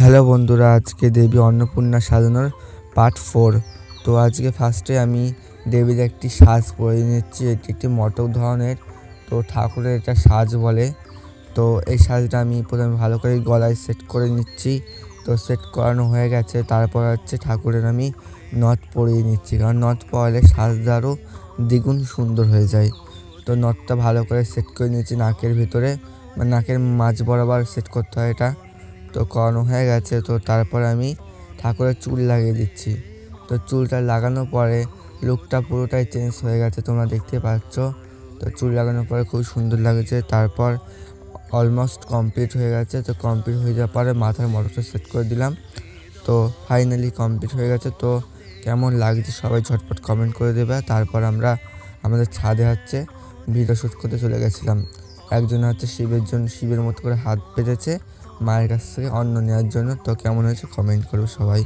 Hello বন্ধুরা, আজকে দেবী অন্নপূর্ণা সাজানোর পার্ট 4। তো আজকে ফার্স্টে আমি দেবীর একটি সাজ পরে নিচ্ছি। এটি একটি মটক ধরনের, তো ঠাকুরের এটা সাজ বলে। তো এই সাজটা আমি প্রথমে ভালো করে গলায় সেট করে নিচ্ছি। তো সেট করানো হয়ে গেছে, তারপর হচ্ছে ঠাকুরের আমি নথ পরিয়ে নিচ্ছি, কারণ নথ পরালে সাজটা আরও দ্বিগুণ সুন্দর হয়ে যায়। তো নথটা ভালো করে সেট করে নিচ্ছি নাকের ভিতরে, নাকের মাঝ বরাবর সেট করতে হয় এটা। তো করানো হয়ে গেছে। তো তারপর আমি ঠাকুরের চুল লাগিয়ে দিচ্ছি। তো চুলটা লাগানোর পরে লুকটা পুরোটাই চেঞ্জ হয়ে গেছে, তোমরা দেখতে পাচ্ছ। তো চুল লাগানোর পরে খুব সুন্দর লাগছে। তারপর অলমোস্ট কমপ্লিট হয়ে গেছে। তো কমপ্লিট হয়ে যাওয়ার পরে মাথার মটরটা সেট করে দিলাম। তো ফাইনালি কমপ্লিট হয়ে গেছে। তো কেমন লাগছে সবাই ঝটপট কমেন্ট করে দেবে। তারপর আমরা আমাদের ছাদে হচ্ছে ভিডিও শ্যুট করতে চলে গেছিলাম। একজন হচ্ছে শিবের মতো করে হাত পেতেছে মায়ের কাছ থেকে অন্ন নেওয়ার জন্য। তো কেমন হয়েছে কমেন্ট করবে সবাই।